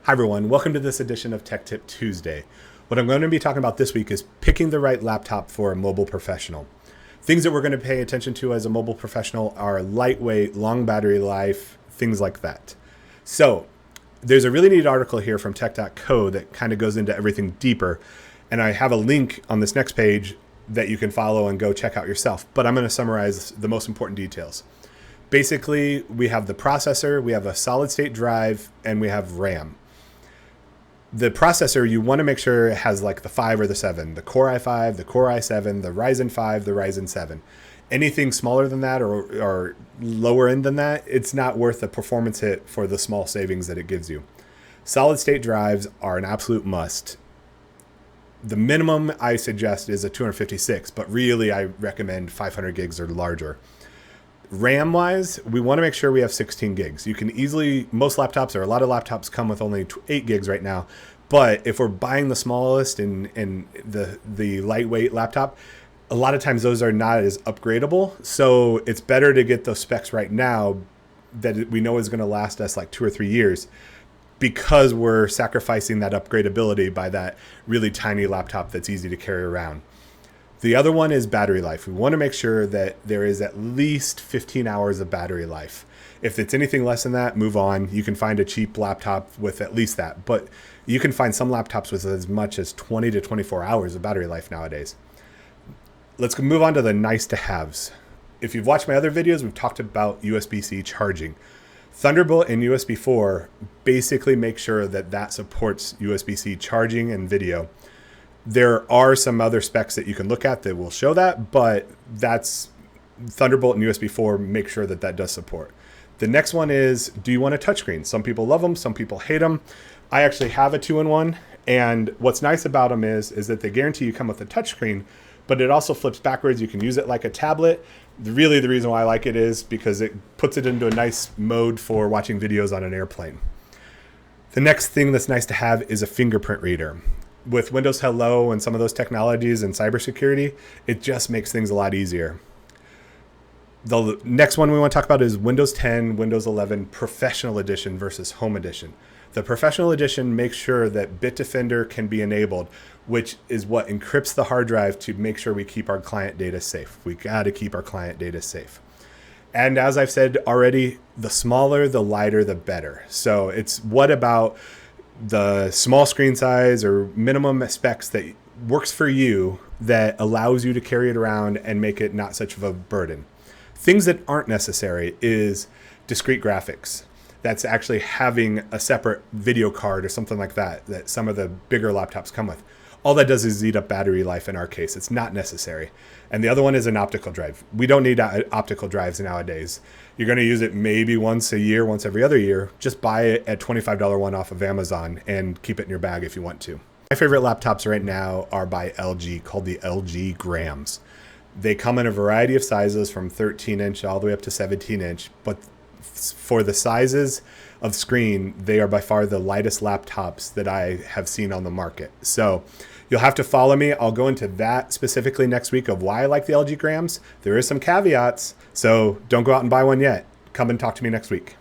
Hi everyone, welcome to this edition of Tech Tip Tuesday. What I'm going to be talking about this week is picking the right laptop for a mobile professional. Things that we're going to pay attention to as a mobile professional are lightweight, long battery life, things like that. So there's a really neat article here from tech.co that kind of goes into everything deeper. And I have a link on this next page that you can follow and go check out yourself. But I'm going to summarize the most important details. Basically, we have the processor, we have a solid state drive, and we have RAM. The processor, you want to make sure it has like the 5 or the 7, the Core i5, the Core i7, the Ryzen 5, the Ryzen 7. Anything smaller than that or lower end than that, it's not worth the performance hit for the small savings that it gives you. Solid state drives are an absolute must. The minimum I suggest is a 256, but really I recommend 500 gigs or larger. RAM wise, we want to make sure we have 16 gigs. You can easily, most laptops or a lot of laptops come with only 8 gigs right now. But if we're buying the smallest and the lightweight laptop, a lot of times those are not as upgradable. So it's better to get those specs right now that we know is going to last us like 2 or 3 years, because we're sacrificing that upgradability by that really tiny laptop that's easy to carry around. The other one is battery life. We want to make sure that there is at least 15 hours of battery life. If it's anything less than that, move on. You can find a cheap laptop with at least that, but you can find some laptops with as much as 20 to 24 hours of battery life nowadays. Let's move on to the nice to haves. If you've watched my other videos, we've talked about USB-C charging. Thunderbolt and USB 4 basically make sure that that supports USB-C charging and video. There are some other specs that you can look at that will show that, but that's Thunderbolt and USB 4 make sure that that does support. The next one is, do you want a touchscreen? Some people love them, some people hate them. I actually have a 2-in-1, and what's nice about them is that they guarantee you come with a touchscreen, but it also flips backwards. You can use it like a tablet. Really, the reason why I like it is because it puts it into a nice mode for watching videos on an airplane. The next thing that's nice to have is a fingerprint reader. With Windows Hello and some of those technologies and cybersecurity, it just makes things a lot easier. The next one we want to talk about is Windows 10, Windows 11 Professional Edition versus Home Edition. The Professional Edition makes sure that Bitdefender can be enabled, which is what encrypts the hard drive to make sure we keep our client data safe. We got to keep our client data safe. And as I've said already, the smaller, the lighter, the better. So it's what about the small screen size or minimum specs that works for you that allows you to carry it around and make it not such of a burden. Things that aren't necessary is discrete graphics. That's actually having a separate video card or something like that some of the bigger laptops come with. All that does is eat up battery life in our case. It's not necessary. And the other one is an optical drive. We don't need optical drives nowadays. You're going to use it maybe once a year, once every other year. Just buy it at $25 one off of Amazon and keep it in your bag if you want to. My favorite laptops right now are by LG, called the LG Grams. They come in a variety of sizes from 13-inch all the way up to 17-inch, but for the sizes of screen, they are by far the lightest laptops that I have seen on the market. So you'll have to follow me. I'll go into that specifically next week of why I like the LG Grams. There is some caveats, so don't go out and buy one yet. Come and talk to me next week.